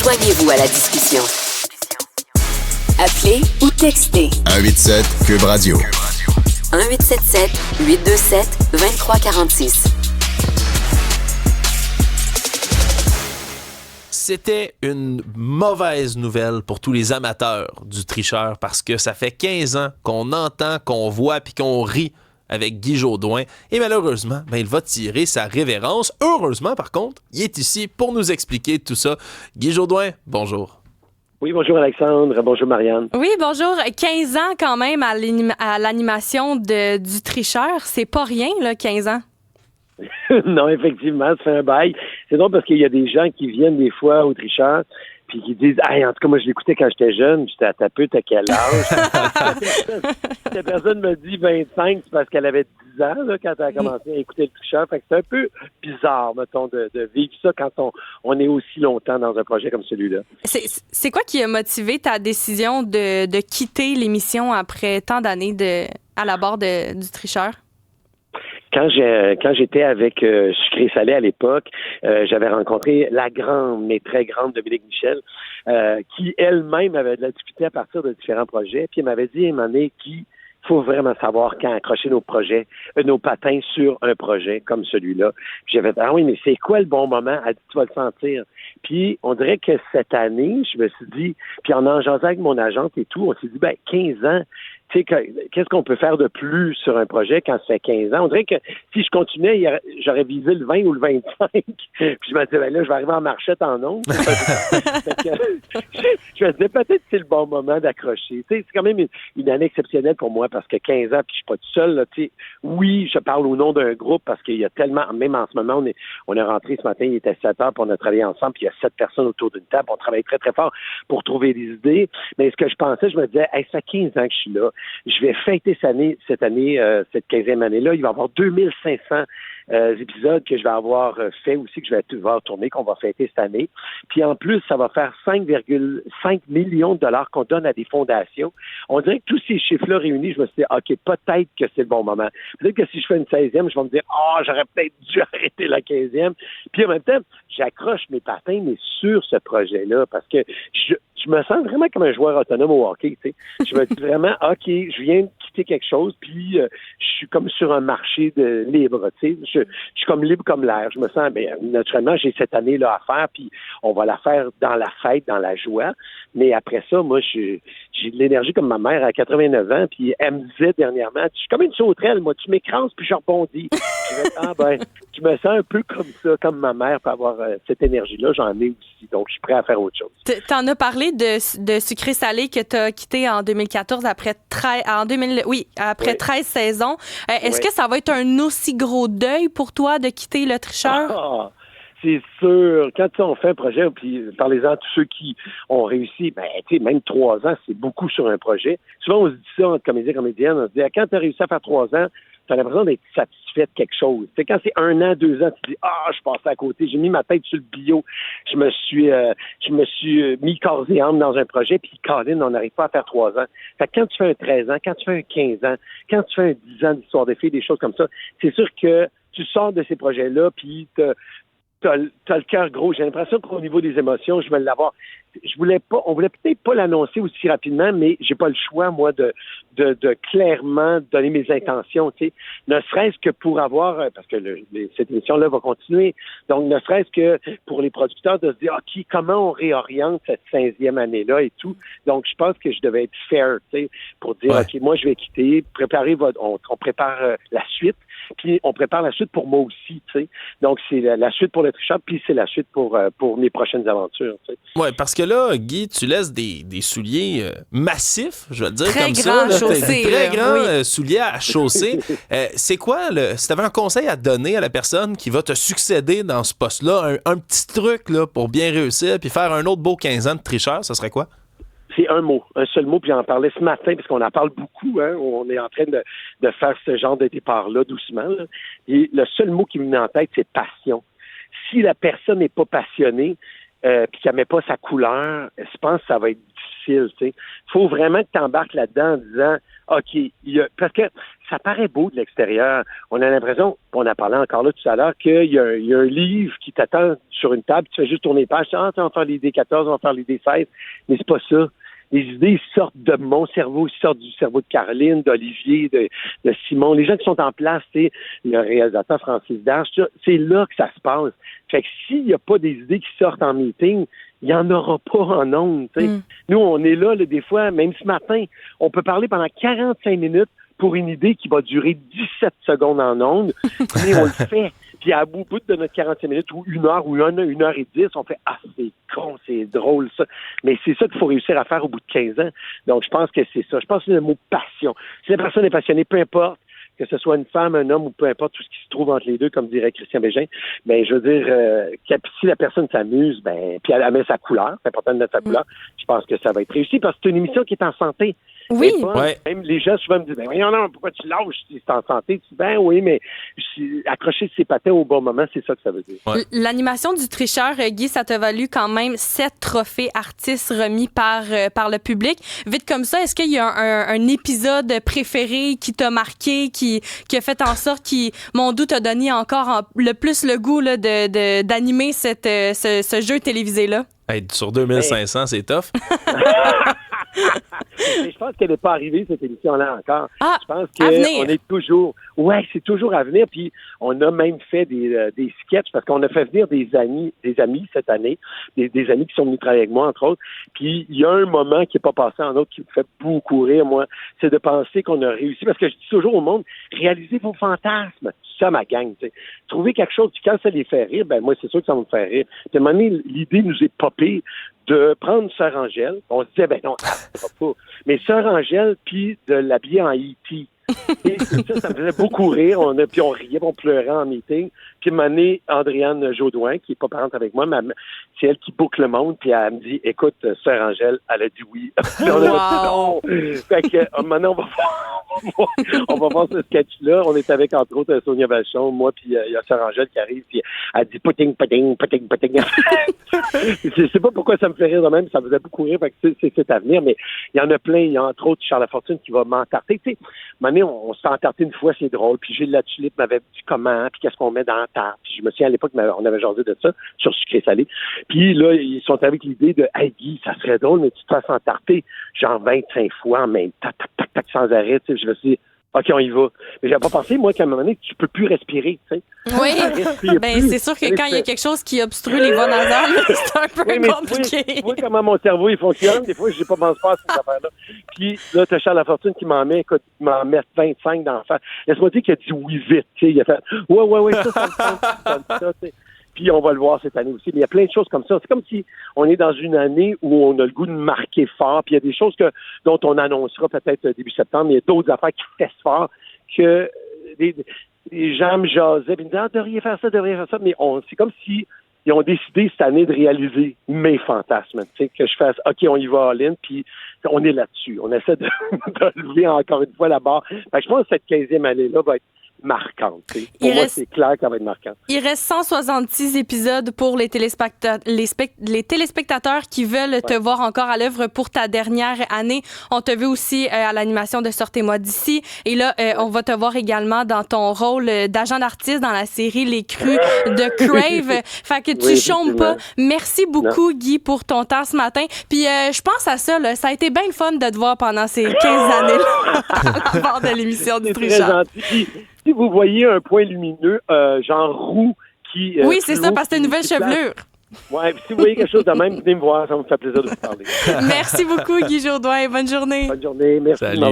Joignez-vous à la discussion. Appelez ou textez. 187 Cube Radio. 1877-827-2346. C'était une mauvaise nouvelle pour tous les amateurs du tricheur parce que ça fait 15 ans qu'on entend, qu'on voit puis qu'on rit avec Guy Jodoin. Et malheureusement, il va tirer sa révérence. Heureusement, par contre, il est ici pour nous expliquer tout ça. Guy Jodoin, bonjour. Oui, bonjour Alexandre, bonjour Marianne. Oui, bonjour. 15 ans quand même à l'animation du tricheur. C'est pas rien, là, 15 ans. Non, effectivement, ça fait un bail. C'est drôle parce qu'il y a des gens qui viennent des fois au tricheur puis qui disent « Hey, en tout cas, moi, je l'écoutais quand j'étais jeune. » J'étais à ta peu, t'as quel âge? Cette personne me dit 25, c'est parce qu'elle avait 10 ans là, quand elle a commencé à écouter le tricheur. Fait que c'est un peu bizarre, mettons, de vivre ça quand on est aussi longtemps dans un projet comme celui-là. C'est quoi qui a motivé ta décision de quitter l'émission après tant d'années à la barre du tricheur? Quand j'étais avec Sucré Salé à l'époque, j'avais rencontré la grande, mais très grande Dominique Michel, qui elle-même avait de la difficulté à partir de différents projets. Puis elle m'avait dit à un moment donné qu'il faut vraiment savoir quand accrocher nos patins sur un projet comme celui-là. Puis j'avais dit, ah oui, mais c'est quoi le bon moment? Elle dit, tu vas le sentir. Puis on dirait que cette année, je me suis dit, puis en jasant avec mon agente et tout, on s'est dit, 15 ans, tu sais, qu'est-ce qu'on peut faire de plus sur un projet quand ça fait 15 ans? On dirait que si je continuais, j'aurais visé le 20 ou le 25. Puis je me disais, là, je vais arriver en marchette en ondes. Je me disais, peut-être que c'est le bon moment d'accrocher. Tu sais, c'est quand même une année exceptionnelle pour moi parce que 15 ans, puis je suis pas tout seul. Là, tu sais. Oui, je parle au nom d'un groupe parce qu'il y a tellement, même en ce moment, on est rentré ce matin, il était 7 heures, puis on a travaillé ensemble, puis il y a 7 personnes autour d'une table. On travaille très, très fort pour trouver des idées. Mais ce que je pensais, je me disais, hey, ça fait 15 ans que je suis là. Je vais fêter cette année, cette 15e année-là. Il va y avoir 2500 épisodes que je vais avoir fait aussi, que je vais avoir tourné, qu'on va fêter cette année. Puis en plus, ça va faire 5,5 millions de dollars qu'on donne à des fondations. On dirait que tous ces chiffres-là réunis, je me suis dit, OK, peut-être que c'est le bon moment. Peut-être que si je fais une 16e, je vais me dire, j'aurais peut-être dû arrêter la 15e. Puis en même temps, j'accroche mes patins, mais sur ce projet-là, parce que je me sens vraiment comme un joueur autonome au hockey, tu sais. Je me dis vraiment, OK, je viens de quitter quelque chose, puis je suis comme sur un marché libre, tu sais. Je suis comme libre comme l'air. Je me sens, naturellement, j'ai cette année-là à faire, puis on va la faire dans la fête, dans la joie. Mais après ça, moi, j'ai de l'énergie comme ma mère à 89 ans, puis elle me disait dernièrement, je suis comme une sauterelle, moi, tu m'écrases, puis je rebondis. Je me sens un peu comme ça, comme ma mère, pour avoir cette énergie-là, j'en ai aussi. Donc, je suis prêt à faire autre chose. T'en as parlé de Sucré Salé que t'as quitté en 2014 après 13 saisons. Est-ce que ça va être un aussi gros deuil pour toi de quitter le tricheur? C'est sûr. Quand on fait un projet, puis parlez-en à tous ceux qui ont réussi, même 3 ans, c'est beaucoup sur un projet. Souvent, on se dit ça entre comédiens et comédiennes, on se dit, quand tu as réussi à faire 3 ans, tu as l'impression d'être satisfait de quelque chose. C'est quand c'est 1 an, 2 ans, tu te dis, je passais à côté, j'ai mis ma tête sur le bio, je me suis mis corps et âme dans un projet, puis Colin, on n'arrive pas à faire 3 ans. Fait que quand tu fais un 13 ans, quand tu fais un 15 ans, quand tu fais un 10 ans d'histoire des filles, des choses comme ça, c'est sûr que tu sors de ces projets-là, puis t'as le cœur gros. J'ai l'impression qu'au niveau des émotions, je vais l'avoir. On voulait peut-être pas l'annoncer aussi rapidement, mais j'ai pas le choix, moi, de clairement donner mes intentions, tu sais. Ne serait-ce que pour avoir, parce que cette émission-là va continuer, donc ne serait-ce que pour les producteurs de se dire, OK, comment on réoriente cette 15e année-là et tout. Donc, je pense que je devais être fair, tu sais, pour dire, OK, moi, je vais quitter, on prépare la suite, puis on prépare la suite pour moi aussi, tu sais. Donc, c'est la suite pour le tricheur, puis c'est la suite pour mes prochaines aventures, tu sais. Ouais, parce que là, Guy, tu laisses des souliers massifs, je vais le dire très comme ça. Chaussée, très grands souliers à chausser. C'est quoi, si tu avais un conseil à donner à la personne qui va te succéder dans ce poste-là, un petit truc là, pour bien réussir puis faire un autre beau 15 ans de tricheur, ça serait quoi? C'est un seul mot, puis j'en parlais ce matin, parce qu'on en parle beaucoup, hein, on est en train de faire ce genre de départ-là doucement. Là. Et le seul mot qui me vient en tête, c'est passion. Si la personne n'est pas passionnée, puis qu'elle met pas sa couleur, je pense que ça va être difficile. Il faut vraiment que tu embarques là-dedans en disant, OK, parce que ça paraît beau de l'extérieur. On a l'impression, on a parlé encore là tout à l'heure, qu'il y a un livre qui t'attend sur une table, tu fais juste tourner les pages, tu vas faire les D14, on va faire les D16, mais c'est pas ça. Les idées sortent de mon cerveau, ils sortent du cerveau de Caroline, d'Olivier, de Simon. Les gens qui sont en place, c'est le réalisateur Francis Darche, c'est là que ça se passe. Fait que s'il n'y a pas des idées qui sortent en meeting, il n'y en aura pas en ondes. Nous, on est là, des fois, même ce matin, on peut parler pendant 45 minutes pour une idée qui va durer 17 secondes en ondes, mais on le fait. Puis à bout de notre 45 minutes ou 1 heure ou 1h10, on fait « Ah, c'est con, c'est drôle ça ». Mais c'est ça qu'il faut réussir à faire au bout de 15 ans. Donc, je pense que c'est ça. Je pense que c'est le mot « passion ». Si la personne est passionnée, peu importe, que ce soit une femme, un homme ou peu importe tout ce qui se trouve entre les deux, comme dirait Christian Bégin, ben je veux dire, si la personne s'amuse, ben puis elle met sa couleur, c'est important de mettre sa couleur, je pense que ça va être réussi parce que c'est une émission qui est en santé. Oui. Même les gens souvent me disent, ben voyons non, pourquoi tu lâches si c'est en santé? Tu dis, ben oui, mais accrocher ses patins au bon moment, c'est ça que ça veut dire. Ouais. L'animation du tricheur, Guy, ça t'a valu quand même 7 trophées artistes remis par le public. Vite comme ça, est-ce qu'il y a un épisode préféré qui t'a marqué, qui a fait en sorte mon doute t'a donné encore le plus le goût là, d'animer ce jeu télévisé-là? Hey, sur 2500, c'est tough. Mais je pense qu'elle n'est pas arrivée, cette émission-là, encore. Ah, je pense qu'on est toujours... Ouais, c'est toujours à venir. Puis on a même fait des sketchs parce qu'on a fait venir des amis cette année, des amis qui sont venus travailler avec moi, entre autres. Puis il y a un moment qui n'est pas passé en autre qui me fait beaucoup rire, moi. C'est de penser qu'on a réussi. Parce que je dis toujours au monde, réalisez vos fantasmes. C'est ça, ma gang, tu sais. Trouver quelque chose, puis quand ça les fait rire, ben moi, c'est sûr que ça va me faire rire. Puis à un moment donné, l'idée nous est popée de prendre Sœur Angèle. On se disait, ben non, ça ne pas. Mais Sœur Angèle, puis de l'habiller en E.T. Et ça me faisait beaucoup rire. Puis on riait, on pleurait en meeting. Puis une année, Andréane Jaudoin, qui n'est pas parente avec moi, c'est elle qui boucle le monde. Puis elle me dit, écoute, Sœur Angèle, elle a dit oui. Puis on a dit non. Fait que maintenant, on va voir ce sketch-là. On est avec, entre autres, Sonia Vachon, moi, puis il y a Sœur Angèle qui arrive, puis elle dit pudding, pudding, pudding, pudding. Je sais pas pourquoi ça me fait rire de même, ça me faisait beaucoup rire, fait que c'est à venir, mais il y en a plein. Il y a entre autres Charles Lafortune qui va m'entarter. Tu sais, on s'est entarté une fois, c'est drôle, puis Gilles Latulippe m'avait dit comment, puis qu'est-ce qu'on met dans la tarte. Puis je me souviens à l'époque, on avait jasé de ça, sur sucré salé. Puis là, ils sont avec l'idée de hey Guy, ça serait drôle, mais tu te fasses entarter genre 25 fois en même temps, tac, tac, tac, sans arrêt. Tu sais, je me suis dit, OK, on y va. Mais j'avais pas pensé, moi, qu'à un moment donné, tu peux plus respirer, tu sais. Oui, ben c'est sûr que quand il y a quelque chose qui obstrue les voies nasales, c'est un peu compliqué. Tu vois comment mon cerveau il fonctionne. Des fois, je n'ai pas pensé à ces affaires-là. Puis là, tu as Charles Lafortune qui m'en met 25 d'en faire. Laisse-moi dire qu'il a dit oui vite. Tu sais, il a fait ouais, ça me tente. Puis on va le voir cette année aussi. Mais il y a plein de choses comme ça. C'est comme si on est dans une année où on a le goût de marquer fort. Puis il y a des choses dont on annoncera peut-être début septembre. Mais il y a d'autres affaires qui fessent fort que les gens me jasaient. Puis ils me disaient, devriez faire ça. Mais c'est comme si ils ont décidé cette année de réaliser mes fantasmes. Tu sais, que je fasse, OK, on y va all-in, puis on est là-dessus. On essaie de lever encore une fois la barre. Fait que je pense que cette 15e année-là va être marquante. Pour moi, c'est clair qu'elle va être marquante. Il reste 166 épisodes pour les téléspectateurs qui veulent te voir encore à l'œuvre pour ta dernière année. On te veut aussi à l'animation de Sortez-moi d'ici. Et là, on va te voir également dans ton rôle d'agent d'artiste dans la série Les Crues de Crave. Fait que tu chômes pas. Merci beaucoup, Guy, pour ton temps ce matin. Puis je pense à ça, là, ça a été bien le fun de te voir pendant ces 15 années-là à bord de l'émission du Tricheur. Si vous voyez un point lumineux, genre roux, qui... oui, c'est ça, parce que t'as une nouvelle chevelure. Ouais, si vous voyez quelque chose de même, venez me voir, ça me fait plaisir de vous parler. Merci beaucoup, Guy Jourdain. Bonne journée. Bonne journée, merci. Salut.